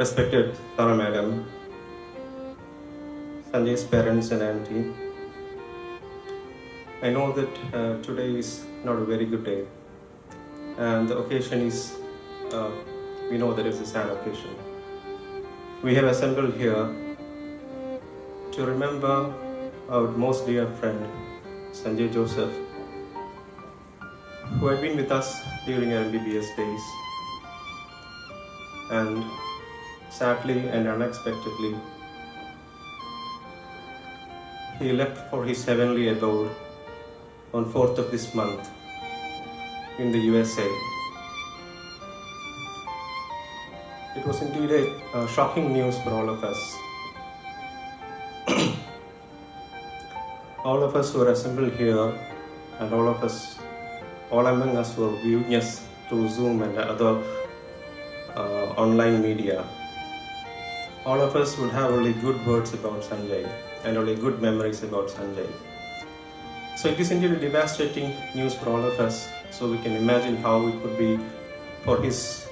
Respected Sarah Madam, Sanjay's parents and auntie, I know that today is not a very good day, and the occasion is, we know that it's a sad occasion. We have assembled here to remember our most dear friend, Sanjay Joseph, who had been with us during our MBBS days, and sadly and unexpectedly, he left for his heavenly abode on 4th of this month in the USA. It was indeed a shocking news for all of us. All of us who are assembled here, and all among us who are viewing us through Zoom and other online media, all of us would have only good words about Sanjay and only good memories about Sanjay. So it is indeed a devastating news for all of us, so we can imagine how it would be for his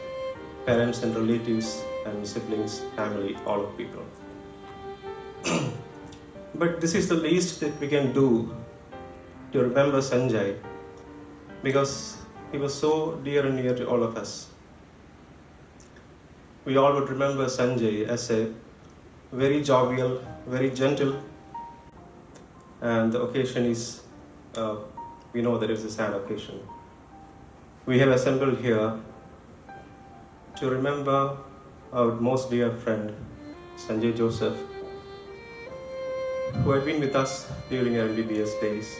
parents and relatives and siblings, family, all of people. But this is the least that we can do to remember Sanjay, because he was so dear and near to all of us. We all would remember Sanjay as a very jovial, very gentle, and the occasion is, we know that it's a sad occasion. We have assembled here to remember our most dear friend, Sanjay Joseph, who had been with us during our MBBS days,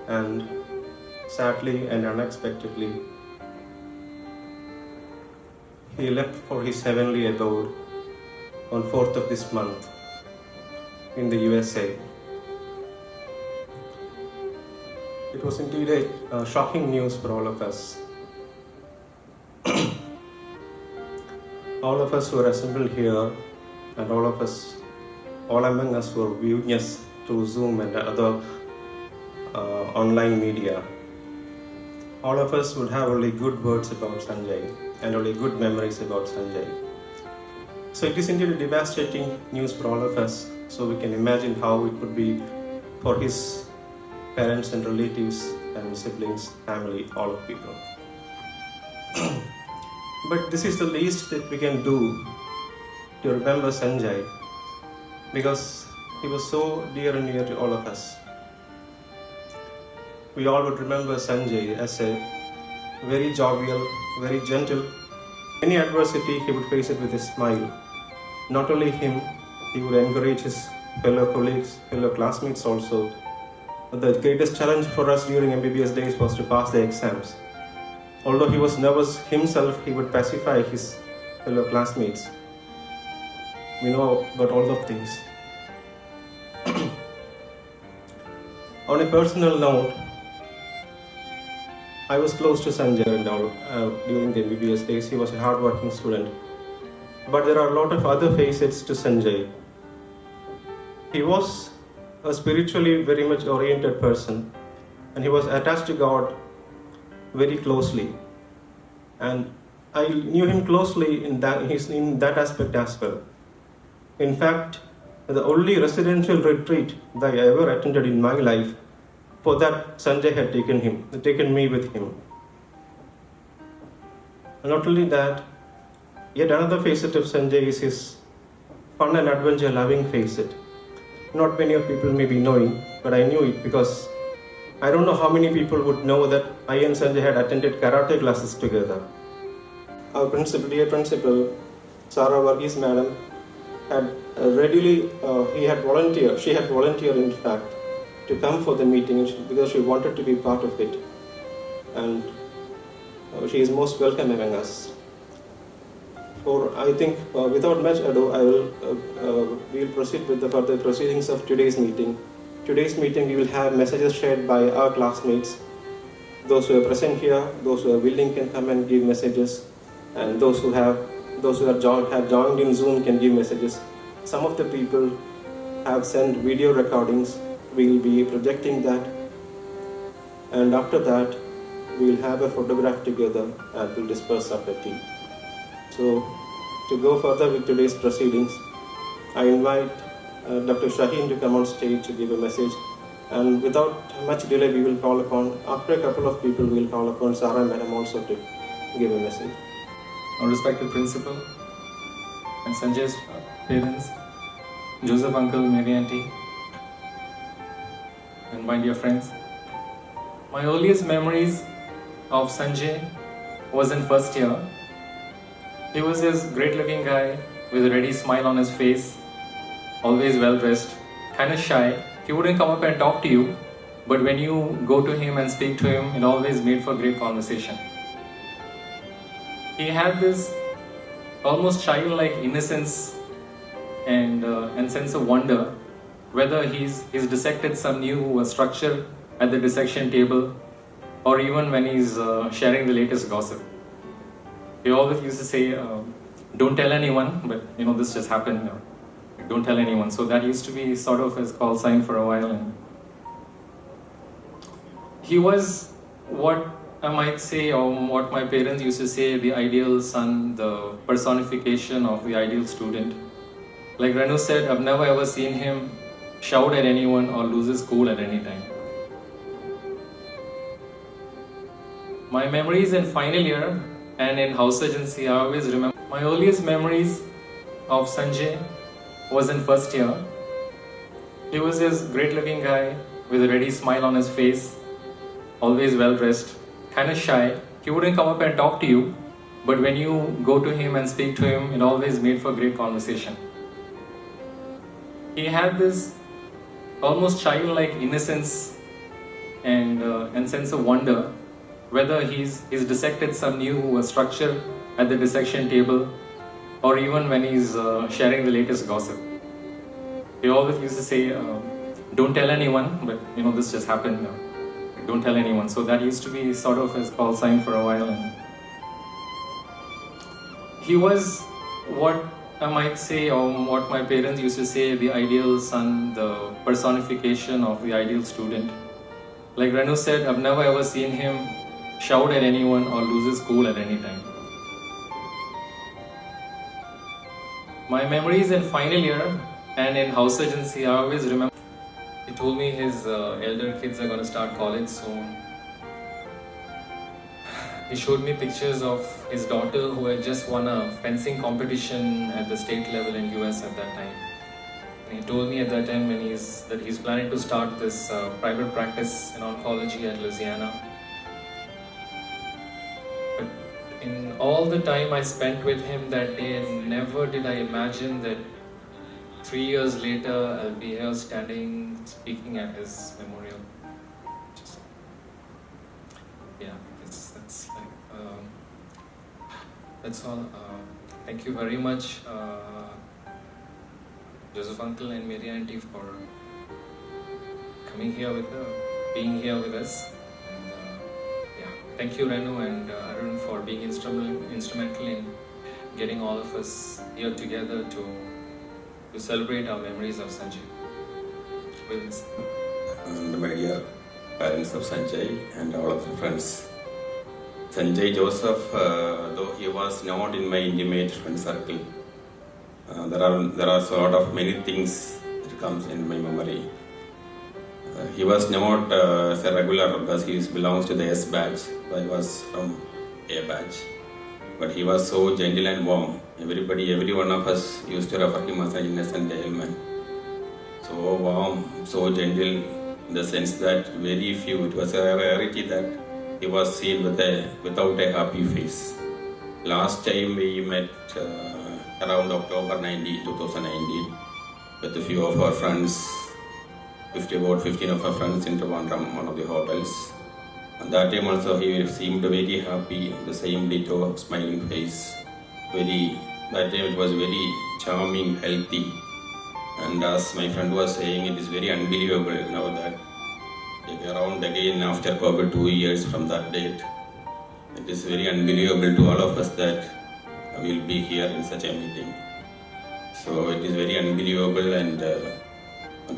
and sadly and unexpectedly, he left for his heavenly abode on 4th of this month in the USA. It was indeed a shocking news for all of us. All of us who are assembled here, and all among us who are viewing us through Zoom and other online media, all of us would have only good words about Sanjay and only good memories about Sanjay. So it is indeed a devastating news for all of us, so we can imagine how it would be for his parents and relatives and siblings, family, all of people. But this is the least that we can do to remember Sanjay, because he was so dear and near to all of us. We all would remember Sanjay as a very jovial, very gentle. Any adversity, he would face it with a smile. Not only him, he would encourage his fellow colleagues, fellow classmates also. The greatest challenge for us during MBBS days was to pass the exams. Although he was nervous himself, he would pacify his fellow classmates. We know about all of things. On a personal note, I was close to Sanjay and all during the MBBS days. He was a hard-working student. But there are a lot of other facets to Sanjay. He was a spiritually very much oriented person, and he was attached to God very closely. And I knew him closely in that aspect as well. In fact, the only residential retreat that I ever attended in my life, for that Sanjay had taken me with him. And not only that, yet another facet of Sanjay is his fun and adventure loving facet. Not many of people may be knowing, but I knew it because I don't know how many people would know that I and Sanjay had attended karate classes together. Our dear principal, Sarah Varghese Madam, had she had volunteered in fact to come for the meeting because she wanted to be part of it, and she is most welcome among us. For I think without much ado, we will proceed with the further proceedings of today's meeting. Today's meeting we will have messages shared by our classmates. Those who are present here, those who are willing can come and give messages, and those who have joined in Zoom can give messages. Some of the people have sent video recordings. We will be projecting that, and after that we will have a photograph together and we'll disperse after tea. So to go further with today's proceedings, I invite Dr. Shaheen to come on stage to give a message. And without much delay, we will call upon, after a couple of people, we will call upon Sarah Madam also to give a message. Our respected principal and Sanjay's parents, Joseph uncle, Mary auntie, and my dear friends. My earliest memories of Sanjay was in first year. He was this great looking guy with a ready smile on his face, always well dressed, kind of shy. He wouldn't come up and talk to you, but when you go to him and speak to him, it always made for great conversation. He had this almost childlike innocence and sense of wonder, whether he's dissected some new structure at the dissection table, or even when he's sharing the latest gossip. He always used to say, don't tell anyone, but this just happened, don't tell anyone. So that used to be sort of his call sign for a while. And he was what I might say, or what my parents used to say, the ideal son, the personification of the ideal student. Like Renu said, I've never ever seen him shout at anyone or lose his cool at any time. My memories in final year and in house urgency, I always remember. My earliest memories of Sanjay was in first year. He was this great looking guy with a ready smile on his face, always well dressed, kind of shy. He wouldn't come up and talk to you, but when you go to him and speak to him, it always made for great conversation. He had this almost childlike innocence and sense of wonder, whether he's dissected some new structure at the dissection table, or even when he's sharing the latest gossip. He always used to say, don't tell anyone, but this just happened, don't tell anyone. So that used to be sort of his call sign for a while. And he was what I might say, or what my parents used to say, the ideal son, the personification of the ideal student. Like Renu said, I've never ever seen him shout at anyone or lose his cool at any time. My memories in final year and in house urgency, I always remember. He told me his elder kids are going to start college soon. He showed me pictures of his daughter who had just won a fencing competition at the state level in US at that time. And he told me at that time that he's planning to start this private practice in oncology at Louisiana. But in all the time I spent with him that day, never did I imagine that 3 years later I'll be here standing, speaking at his memorial. That's all. Thank you very much, Joseph uncle and Mary auntie, for coming here being here with us. And thank you Renu and Arun for being instrumental in getting all of us here together to celebrate our memories of Sanjay. And my dear parents of Sanjay and all of the friends. Sanjay Joseph, though he was not in my intimate friend circle, there are a lot of many things that comes in my memory. He was not a regular because he belongs to the S batch. I was from A batch, but he was so gentle and warm. Every one of us used to refer him as an innocent gentleman. So warm, so gentle, in the sense that very few. It was a rarity that he was seen without a happy face. Last time we met around October 2019 with a few of our friends, about 15 of our friends in Trivandrum, one of the hotels. And that time also he seemed very happy, the same ditto, smiling face. That time it was very charming, healthy. And as my friend was saying, it is very unbelievable now that around again after COVID 2 years from that date. It is very unbelievable to all of us that we will be here in such a meeting. So it is very unbelievable, and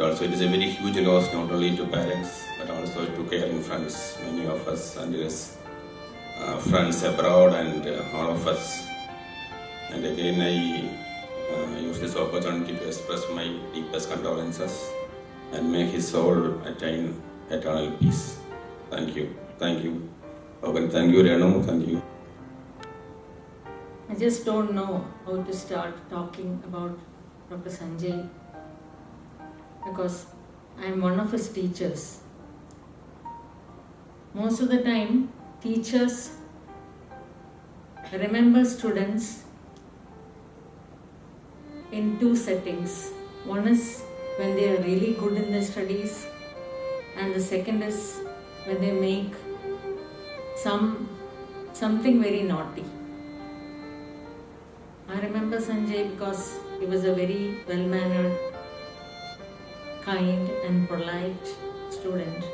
also it is a very huge loss not only to parents but also to caring friends, many of us and his friends abroad and all of us. And again, I use this opportunity to express my deepest condolences and may his soul attain eternal peace. Thank you. Thank you. Okay, thank you, Renu. Thank you. I just don't know how to start talking about Dr. Sanjay because I am one of his teachers. Most of the time, teachers remember students in two settings. One is when they are really good in their studies, and the second is when they make something very naughty. I remember Sanjay because he was a very well-mannered, kind and polite student.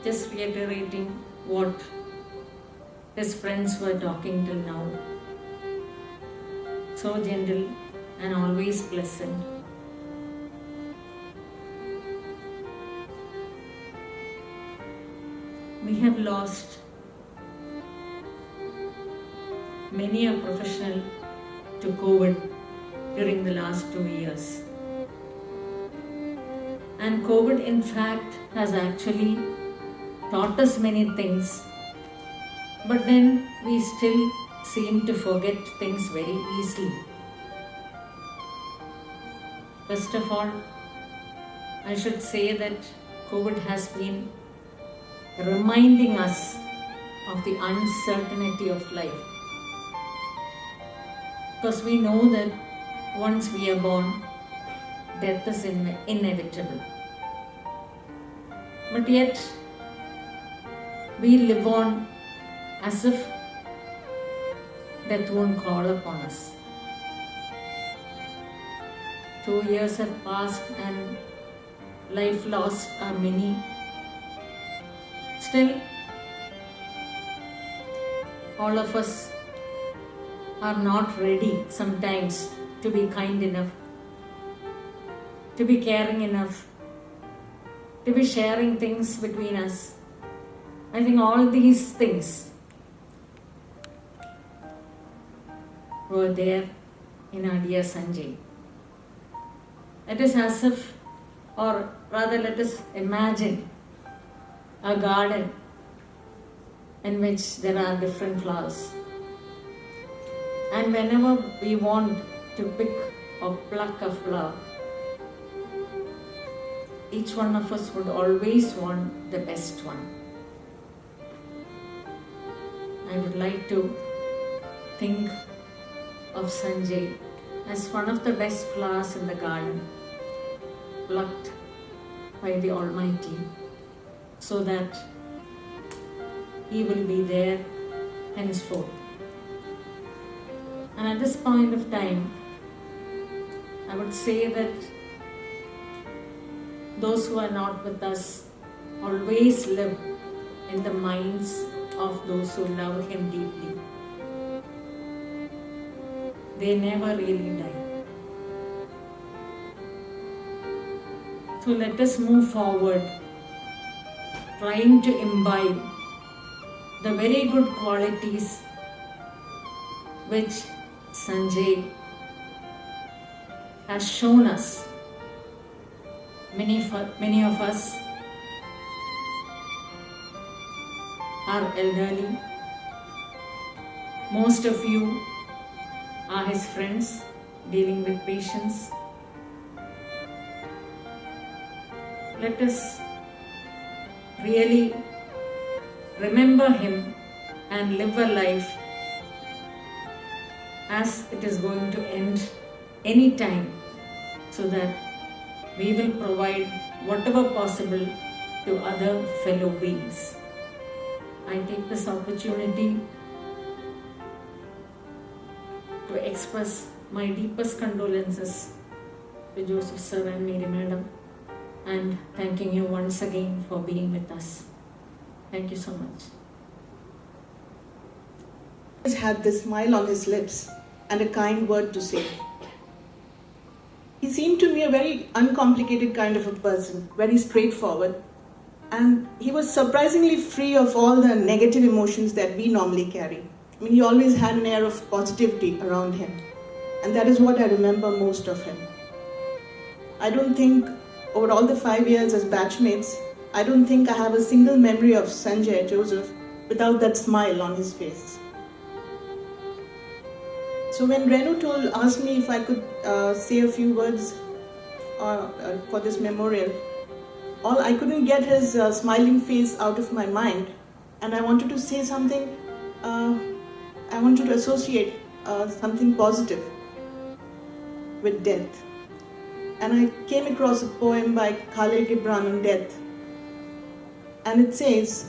Just reiterating what his friends were talking till now. So gentle and always pleasant. We have lost many a professional to COVID during the last 2 years. And COVID in fact has actually taught us many things, but then we still seem to forget things very easily. First of all, I should say that COVID has been reminding us of the uncertainty of life. Because we know that once we are born, death is inevitable. But yet, we live on as if death won't call upon us. 2 years have passed and life lost are many. Still, all of us are not ready sometimes to be kind enough, to be caring enough, to be sharing things between us. I think all these things were there in our dear Sanjay. It is as if, or rather let us imagine a garden in which there are different flowers. And whenever we want to pick or pluck a flower, each one of us would always want the best one. I would like to think of Sanjay as one of the best flowers in the garden, plucked by the Almighty, so that he will be there henceforth. And at this point of time, I would say that those who are not with us always live in the minds of those who love him deeply. They never really die. So let us move forward, trying to imbibe the very good qualities which Sanjay has shown us. Many of us are elderly. Most of you are his friends dealing with patients. Let us really remember him and live a life as it is going to end any time, so that we will provide whatever possible to other fellow beings. I take this opportunity to express my deepest condolences to Joseph Sir and Mary Madam, and thanking you once again for being with us. Thank you so much. He had this smile on his lips and a kind word to say. He seemed to me a very uncomplicated kind of a person, very straightforward, and he was surprisingly free of all the negative emotions that we normally carry. I mean, he always had an air of positivity around him. And that is what I remember most of him. I don't think, over all the 5 years as batchmates, I don't think I have a single memory of Sanjay Joseph without that smile on his face. So when Renu asked me if I could say a few words for this memorial, I couldn't get his smiling face out of my mind, and I wanted to say something. I wanted to associate something positive with death, and I came across a poem by Khalil Gibran on death, and it says,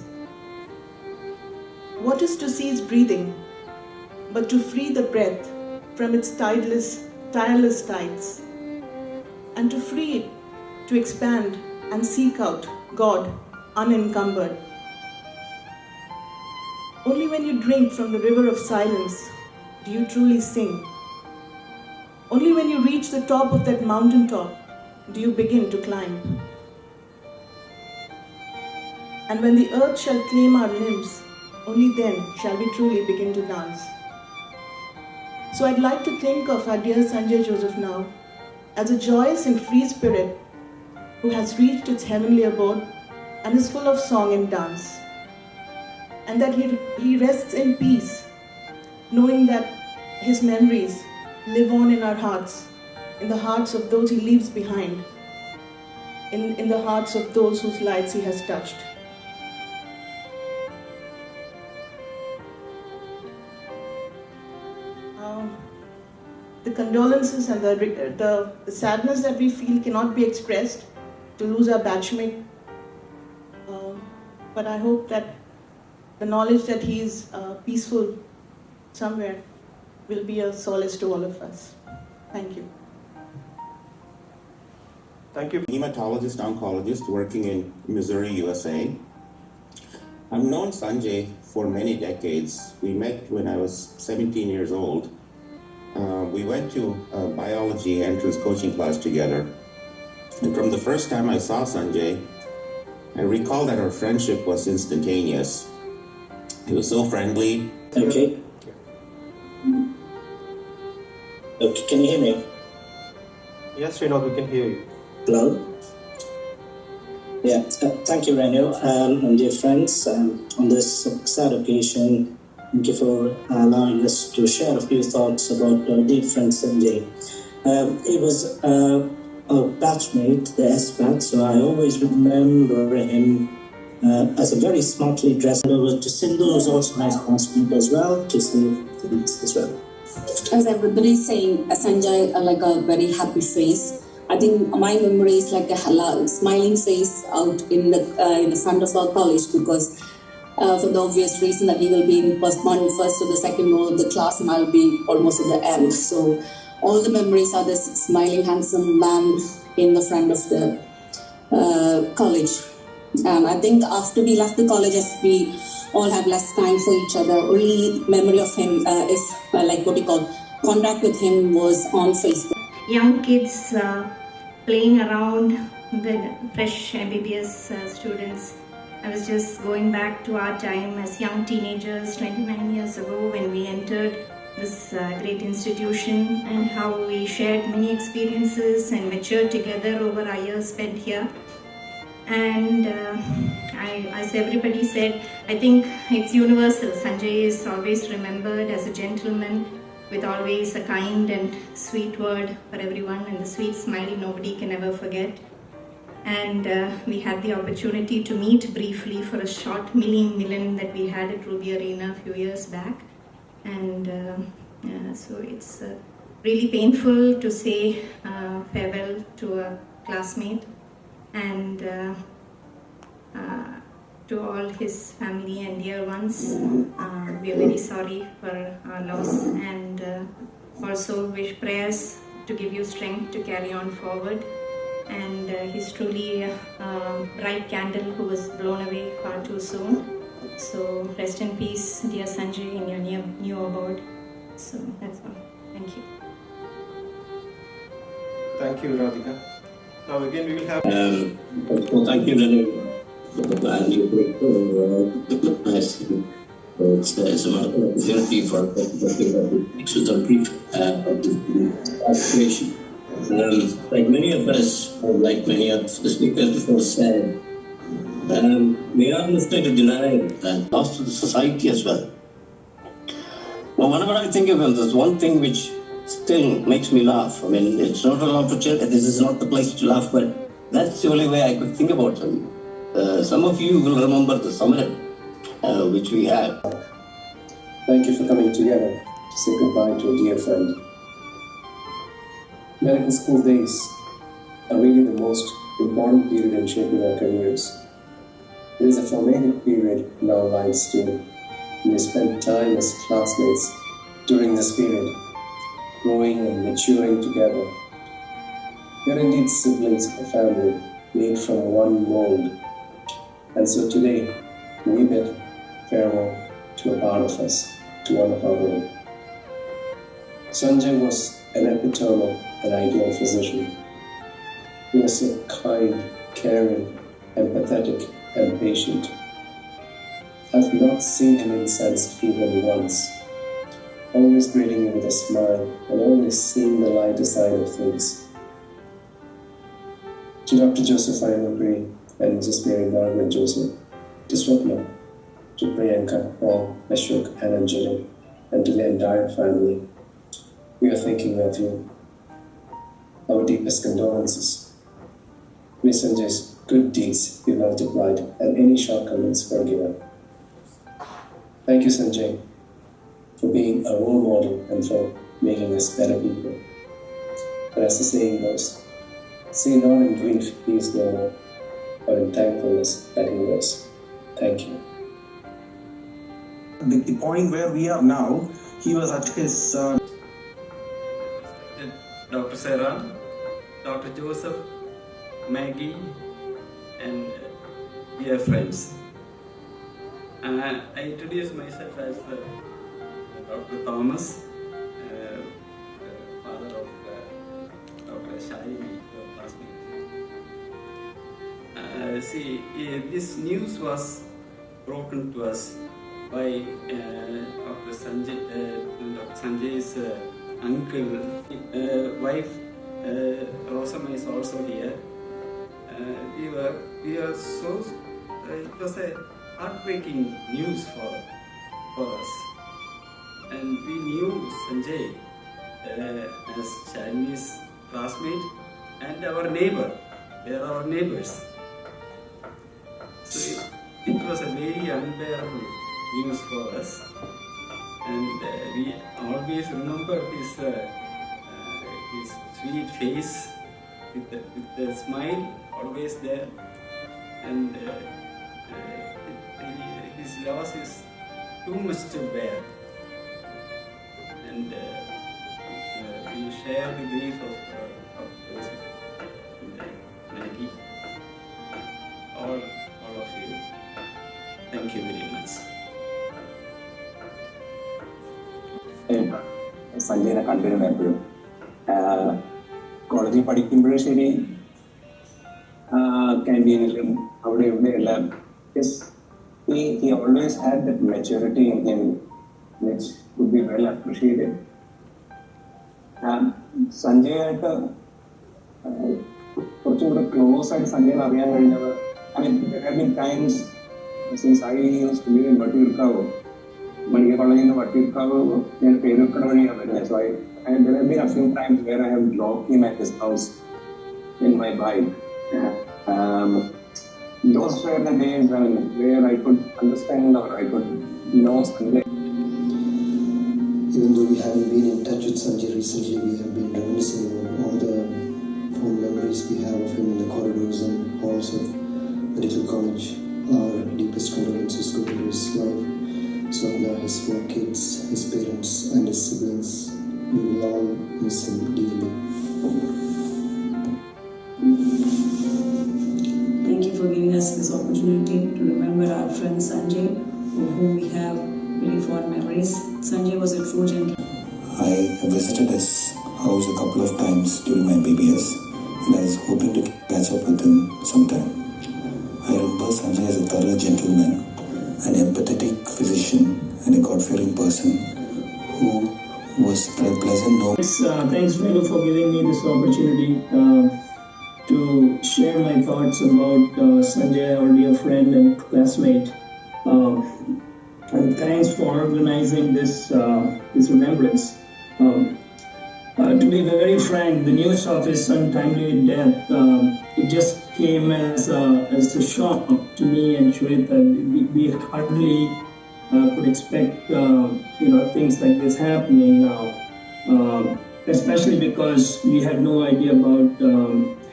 "What is to cease breathing, but to free the breath from its tireless tides, and to free it to expand and seek out God unencumbered. Only when you drink from the river of silence do you truly sing. Only when you reach the top of that mountaintop do you begin to climb. And when the earth shall claim our limbs, only then shall we truly begin to dance." So I'd like to think of our dear Sanjay Joseph now as a joyous and free spirit who has reached its heavenly abode and is full of song and dance. And that he rests in peace, knowing that his memories live on in our hearts, in the hearts of those he leaves behind, in the hearts of those whose lives he has touched. The condolences and the sadness that we feel cannot be expressed to lose our batchmate. But I hope that the knowledge that he is peaceful somewhere will be a solace to all of us. Thank you. Thank you. Hematologist oncologist working in Missouri, USA. I've known Sanjay for many decades. We met when I was 17 years old. We went to a biology entrance coaching class together. And from the first time I saw Sanjay, I recall that our friendship was instantaneous. He was so friendly. Okay. Okay, can you hear me? Yes, Srinath, we can hear you. Hello? Yeah, thank you, Renu. And dear friends, on this sad occasion, thank you for allowing us to share a few thoughts about our dear friend Sanjay. He was a batchmate, the S-batch, so I always remember him as a very smartly dressed. To Sindhu, who's also my classmate as well, to see as well. As everybody is saying, Sanjay like a very happy face. I think my memory is like a smiling face out in the front of our college, because for the obvious reason that he will be in first to the second row of the class and I'll be almost at the end. So all the memories are this smiling, handsome man in the front of the college. And I think after we left the college, as we all had less time for each other, only memory of him is like what you call contact with him was on Facebook. Young kids playing around with fresh MBBS students. I was just going back to our time as young teenagers 29 years ago when we entered this great institution, and how we shared many experiences and matured together over our years spent here. And as everybody said, I think it's universal. Sanjay is always remembered as a gentleman with always a kind and sweet word for everyone, and the sweet smile nobody can ever forget. And we had the opportunity to meet briefly for a short million that we had at Ruby Arena a few years back. And so it's really painful to say farewell to a classmate, and to all his family and dear ones. We are very sorry for our loss, and also wish prayers to give you strength to carry on forward. And he's truly a bright candle who was blown away far too soon. So rest in peace, dear Sanjay, in your new abode. So that's all. Thank you. Thank you, Radhika. Now again we will have... Well, thank you, Renu, for that. It's a wonderful opportunity for us with a brief observation. Like many of us, or like many of the speakers before said, we are listening to deny and loss to the society as well. Well, whenever I think of him, there's one thing which still makes me laugh. I mean, it's not an opportunity, this is not the place to laugh, but that's the only way I could think about him. Some of you will remember the summit which we had. Thank you for coming together to say goodbye to a dear friend. Medical school days are really the most important period in shaping our careers. It is a formative period in our lives too. We spend time as classmates during this period, growing and maturing together. We are indeed siblings of a family made from one mold. And so today, we bid farewell to a part of us, to one of our own. Sanjay was an epitome of an ideal physician. He was so kind, caring, empathetic, and patient. I've not seen him incensed even once, always greeting me with a smile and always seeing the lighter side of things. To Dr. Joseph Ayirookuji and Mrs. Mary Margaret Joseph, to Swapna, to Priyanka, Paul, Ashok, and Anjali, and to the entire family, we are thinking of you. Our deepest condolences. May Sanjay's good deeds be multiplied and any shortcomings forgiven. Thank you, Sanjay, for being a role model and for making us better people. And as the saying goes, say not in grief he is no more, but in thankfulness that he was. Thank you. The point where we are now, he was at his... Dr. Sarah, Dr. Joseph, Maggie, and dear friends. I introduce myself as Dr. Thomas, father of Dr. Shai, your classmate. See, this news was broken to us by Dr. Sanjay's uncle. Wife Rosama is also here. We are so. It was a heartbreaking news for us, and we knew Sanjay as Chinese classmate and our neighbor. They are our neighbors. So it was a very unbearable news for us, and we always remember his sweet face with the smile always there, and his loss is too much to bear, and we share the grief of those Maggie, all of you. Thank you very much. സഞ്ജയനെ കണ്ടിരുന്നു എപ്പോഴും കോളേജിൽ പഠിക്കുമ്പോഴും ശരി ക്യാൻറ്റീനിലും അവിടെ ഇവിടെയെല്ലാം he always had that maturity in him which would be well appreciated. സഞ്ജയായിട്ട് കുറച്ചും കൂടെ close ആയിട്ട് സഞ്ജയനെ അറിയാൻ കഴിഞ്ഞത് there have been times since I used to live in Vattiyoorkavu Maria Colony Vatikavo and Perukrani. So there have been a few times where I have dropped him at his house in my bike. Those were the days where I could understand or I could know Sanjay. Even though we haven't been in touch with Sanjay recently, we have been reminiscing about all the fond memories we have of him in the corridors and halls of medical college. Our deepest condolences go to his wife, Swapna, his 4 kids, his parents and his siblings. We will all miss him dearly. Thank you for giving us this opportunity to remember our friend Sanjay, for whom we have really fond memories. Sanjay was a true gentleman. I visited his house a couple of times during my BBS and I was hoping to catch up with him sometime. I remember Sanjay as a thorough gentleman an empathetic physician and a God-fearing person who was pleasant. Thanks, Renu, for giving me this opportunity to share my thoughts about Sanjay, our dear friend and classmate. And thanks for organizing this remembrance. To be very frank, the news of his untimely death, it just came as a shock to me and Shweta. We hardly could expect things like this happening now, especially because we had no idea about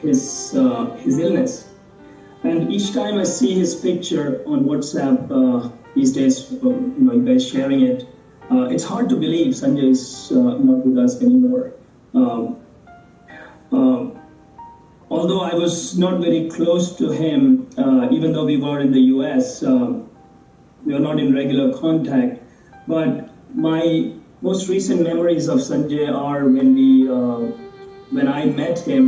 his illness. And each time I see his picture on WhatsApp these days, you guys sharing it, it's hard to believe Sanjay is not with us anymore. Although I was not very close to him, even though we were in the US, we are not in regular contact. But my most recent memories of Sanjay are when I met him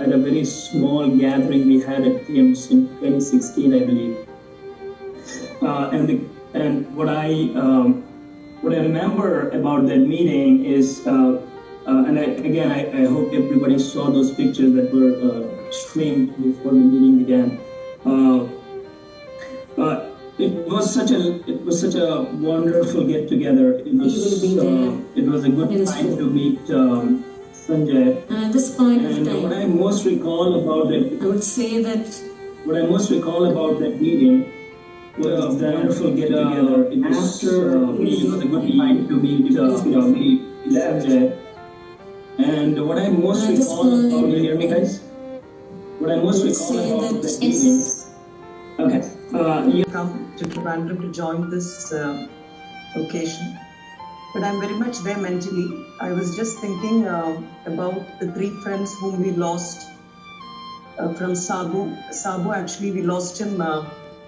at a very small gathering we had at KIMS in 2016, I believe. And what I remember about that meeting is, I hope everybody saw those pictures that were streamed before the meeting began. It was such a wonderful get together. It was a good time to meet Sanjay. At this point of time, what I most recall about it, I would say that what I most recall about that meeting was a wonderful get together. It was a good time to meet Sanjay. And what I most recall about, you hear me guys? What I most recall about that meeting. Okay. You come to Trivandrum to join this occasion. But I'm very much there mentally. I was just thinking about the three friends whom we lost from Sabu. Sabu, actually, we lost him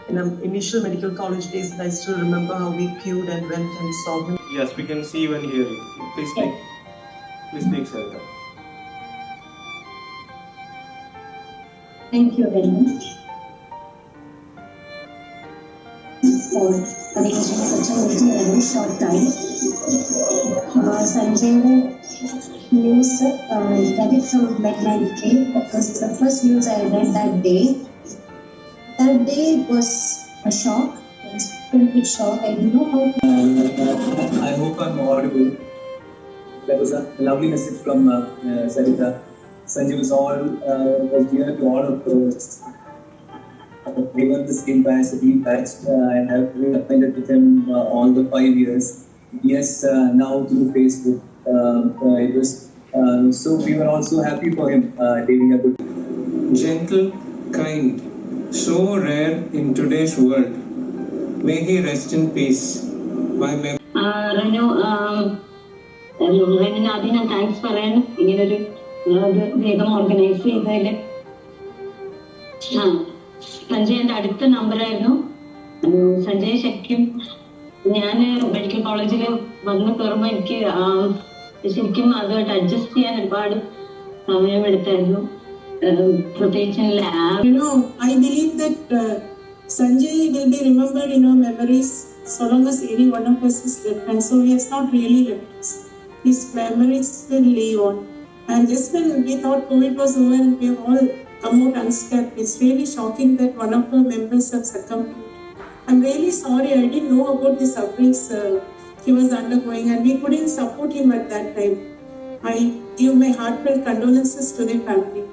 in our initial medical college days. And I still remember how we queued and went and saw him. Yes, we can see you and hear you. Please speak. Please speak, Sarita. Thank you very much for arranging such a meeting in a very short time. Sanjay news, I got it from Midnight Cave. That was the first news I read that day. That day was a shock. I was filled with shock. I didn't know how to... I hope I'm audible. That was a lovely message from Sarita. Sanjay was dear to all of us. We were the same batch, the deep batch, and have been acquainted with him all the 5 years. Yes, now through Facebook, it was so we were also happy for him taking a good. Gentle, kind, so rare in today's world. May he rest in peace. My memory. Renu, ആദ്യം ഞാൻ thanks പറയണം ഇങ്ങനൊരു വേഗം organise ചെയ്തതിൽ. സഞ്ജയ് എൻ്റെ അടുത്ത നമ്പറായിരുന്നു. സഞ്ജയ് ശരിക്കും ഞാൻ മെഡിക്കൽ കോളേജിൽ വന്ന് കയറുമ്പോൾ എനിക്ക് ശരിക്കും അതുമായിട്ട് അഡ്ജസ്റ്റ് ചെയ്യാൻ ഒരുപാട് സമയമെടുത്തായിരുന്നു. പ്രത്യേകിച്ച് lab. I believe that Sanjay will be remembered in our memories so long as any one of us is left, and so he has not really left us. His memories will live on. And just when we thought COVID was over and we have all come out unscathed, it's really shocking that one of our members have succumbed. I'm really sorry, I didn't know about the sufferings he was undergoing, and we couldn't support him at that time. I give my heartfelt condolences to the family.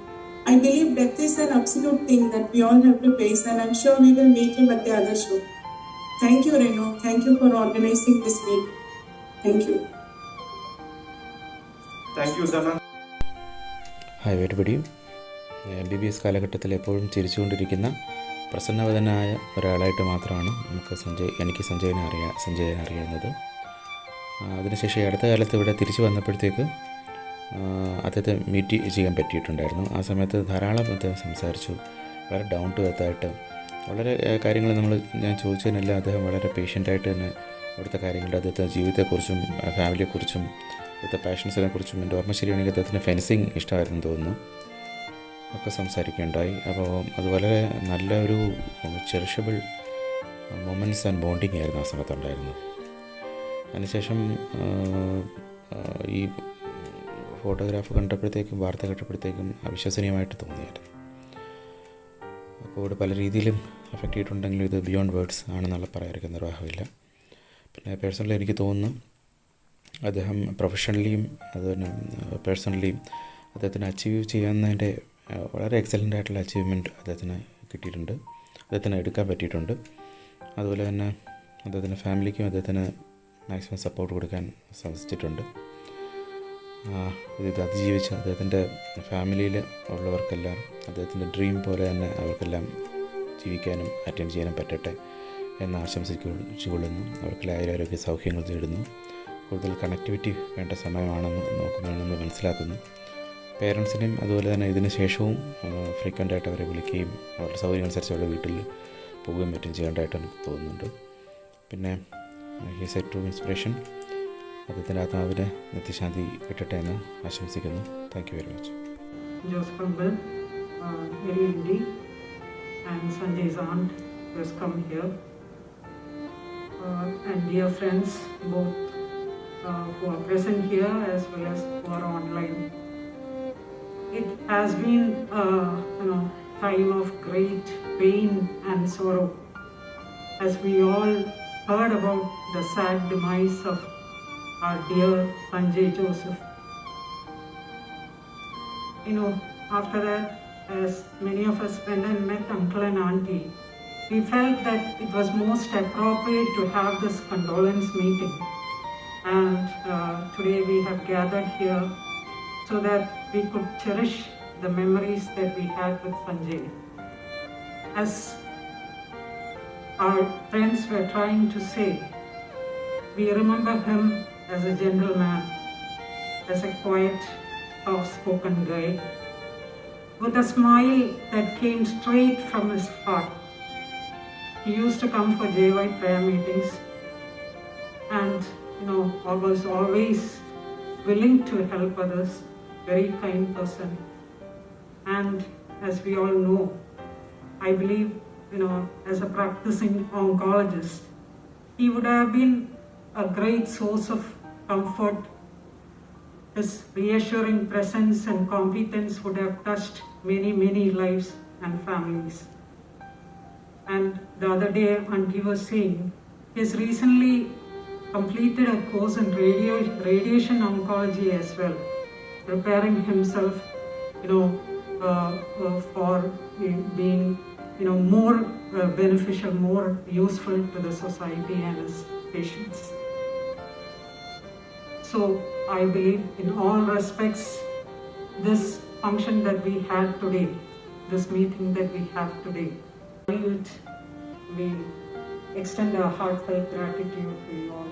I believe death is an absolute thing that we all have to face, and I'm sure we will meet him at the other show. Thank you, Renu. Thank you for organizing this meeting. Thank you. Thank you, Zana. Hi, everybody. MBBS കാലഘട്ടത്തിൽ എപ്പോഴും ചിരിച്ചുകൊണ്ടിരിക്കുന്ന പ്രസന്നവദനായ ഒരാളായിട്ട് മാത്രമാണ് എനിക്ക് സഞ്ജയനെ അറിയുന്നത്. അതിനുശേഷം അടുത്ത കാലത്ത് ഇവിടെ തിരിച്ചു വന്നപ്പോഴത്തേക്ക് അദ്ദേഹത്തെ മീറ്റ് ചെയ്യാൻ പറ്റിയിട്ടുണ്ടായിരുന്നു. ആ സമയത്ത് ധാരാളം അദ്ദേഹം സംസാരിച്ചു. വളരെ ഡൗൺ ടു എർത്ത് ആയിട്ട് വളരെ കാര്യങ്ങൾ ഞാൻ ചോദിച്ചതിനെല്ലാം അദ്ദേഹം വളരെ പേഷ്യൻ്റായിട്ട് തന്നെ അവിടുത്തെ കാര്യങ്ങളുടെ അദ്ദേഹത്തെ ജീവിതത്തെക്കുറിച്ചും ഫാമിലിയെക്കുറിച്ചും ഇവിടുത്തെ പാഷൻസിനെ കുറിച്ചും എൻ്റെ ഓർമ്മ ശരിയാണെങ്കിൽ അദ്ദേഹത്തിന് ഫെൻസിങ് ഇഷ്ടമായിരുന്നു തോന്നുന്നു ഒക്കെ സംസാരിക്കുകയുണ്ടായി. അപ്പോൾ അത് വളരെ നല്ല ഒരു ചെറിഷബിൾ മൊമെൻറ്റ്സ് ആൻഡ് ബോണ്ടിങ് ആയിരുന്നു ആ സമയത്തുണ്ടായിരുന്നത്. അതിനുശേഷം ഈ ഫോട്ടോഗ്രാഫ് കണ്ടപ്പോഴത്തേക്കും വാർത്ത കേട്ടപ്പോഴത്തേക്കും അവിശ്വസനീയമായിട്ട് തോന്നിയായിരുന്നു. കോവിഡ് പല രീതിയിലും അഫക്റ്റ് ചെയ്തിട്ടുണ്ടെങ്കിലും ഇത് ബിയോണ്ട് വേർഡ്സ് ആണെന്നുള്ള പറയാതിരിക്കാൻ നിർവാഹമില്ല. പിന്നെ പേഴ്സണലി എനിക്ക് തോന്നുന്നു അദ്ദേഹം പ്രൊഫഷണലിയും അതുപോലെ പേഴ്സണലിയും അദ്ദേഹത്തിന് അച്ചീവ് ചെയ്യാവുന്നതിൻ്റെ വളരെ എക്സലൻ്റ് ആയിട്ടുള്ള അച്ചീവ്മെൻറ്റ് അദ്ദേഹത്തിന് കിട്ടിയിട്ടുണ്ട്, അദ്ദേഹത്തിന് എടുക്കാൻ പറ്റിയിട്ടുണ്ട്. അതുപോലെ തന്നെ അദ്ദേഹത്തിൻ്റെ ഫാമിലിക്കും അദ്ദേഹത്തിന് മാക്സിമം സപ്പോർട്ട് കൊടുക്കാൻ സാധിച്ചിട്ടുണ്ട്. ഇത് അതിജീവിച്ച് അദ്ദേഹത്തിൻ്റെ ഫാമിലിയിൽ ഉള്ളവർക്കെല്ലാം അദ്ദേഹത്തിൻ്റെ ഡ്രീം പോലെ തന്നെ അവർക്കെല്ലാം ജീവിക്കാനും അറ്റൻഡ് ചെയ്യാനും പറ്റട്ടെ എന്ന് ആശംസിച്ചുകൊള്ളുന്നു. അവർക്കെല്ലാം ആരോഗ്യ സൗഖ്യങ്ങൾ തേടുന്നു. കൂടുതൽ കണക്ടിവിറ്റി വേണ്ട സമയമാണെന്ന് നമ്മൾ മനസ്സിലാക്കുന്നു. പേരൻസിനെയും അതുപോലെ തന്നെ ഇതിന് ശേഷവും ഫ്രീക്വൻ്റായിട്ട് അവരെ വിളിക്കുകയും അവരുടെ സൗകര്യം അനുസരിച്ച് അവരുടെ വീട്ടിൽ പോവുകയും മറ്റും ചെയ്യേണ്ടതായിട്ട് എനിക്ക് തോന്നുന്നുണ്ട്. പിന്നെ ഹീസ് എ ട്രൂ ഇൻസ്പിറേഷൻ. അദ്ദേഹത്തിൻ്റെ ആത്മാവിന് നിത്യശാന്തി കിട്ടട്ടെ എന്ന് ആശംസിക്കുന്നു. Thank you very much. Joseph Uncle, very indeed, and Sanjay's aunt who has come here, and dear friends both who are present here as well as who are online. It has been a time of great pain and sorrow as we all heard about the sad demise of our dear Sanjay Joseph. After that, as many of us went and met uncle and auntie, we felt that it was most appropriate to have this condolence meeting. And today we have gathered here so that we could cherish the memories that we had with Sanjay. As our friends were trying to say, we remember him as a gentleman, as a quiet, soft-spoken guy, with a smile that came straight from his heart. He used to come for JY prayer meetings and was always willing to help others, very kind person. And as we all know, I believe, as a practicing oncologist, he would have been a great source of comfort. His reassuring presence and competence would have touched many, many lives and families. And the other day, Auntie was saying, he has recently completed a course in radiation oncology as well, preparing himself, for being, more beneficial, more useful to the society and his patients. So I believe in all respects, this function that we had today, this meeting that we have today, we extend our heartfelt gratitude to you all.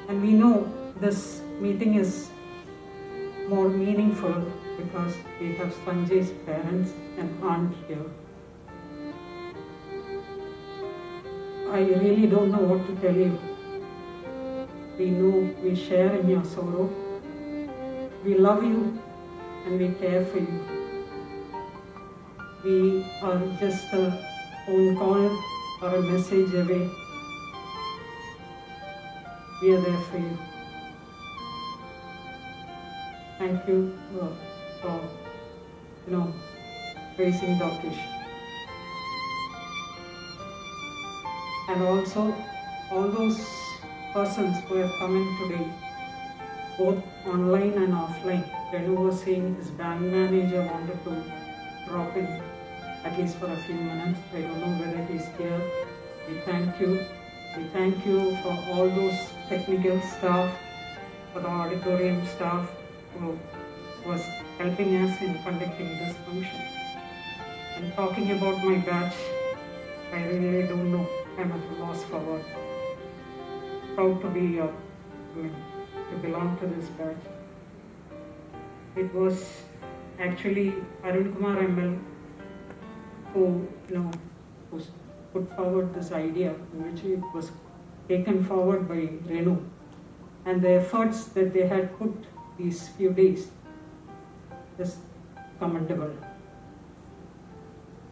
And we know this meeting is more meaningful because we have Sanjay's parents and aunt here. I really don't know what to tell you. We know we share in your sorrow. We love you and we care for you. We are just a phone call or a message away. We are there for you. Thank you for raising the occasion. And also all those persons who have come in today, both online and offline. Renu was saying his bank manager wanted to drop in at least for a few minutes. I don't know whether he's here. We thank you. We thank you for all those technical staff, for the auditorium staff who was helping us in conducting this function. And talking about my batch, I really don't know. I'm at a loss for words. Proud to be to belong to this batch. It was actually Arun Kumar ML who put forward this idea, which it was taken forward by Renu, and the efforts that they had put these few days is commendable.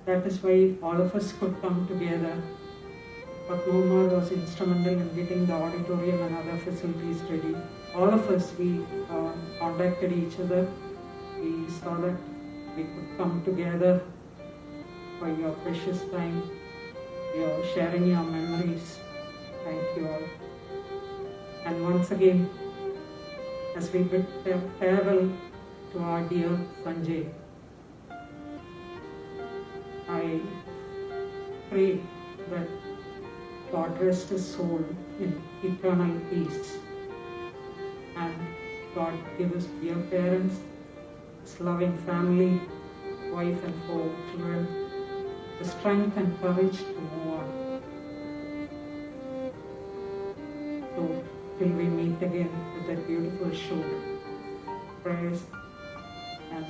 That is why all of us could come together Padma was instrumental in getting the auditorium and other facilities ready. All of us, we contacted each other. We saw that we could come together for your precious time. You're sharing your memories. Thank you all. And once again, as we bid farewell to our dear Sanjay, I pray that God rest his soul in eternal peace, and God give his dear parents, his loving family, wife and 4 children, the strength and courage to move on. So, till we meet again with that beautiful show, prayers and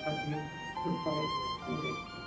love you. Goodbye, Sanjay.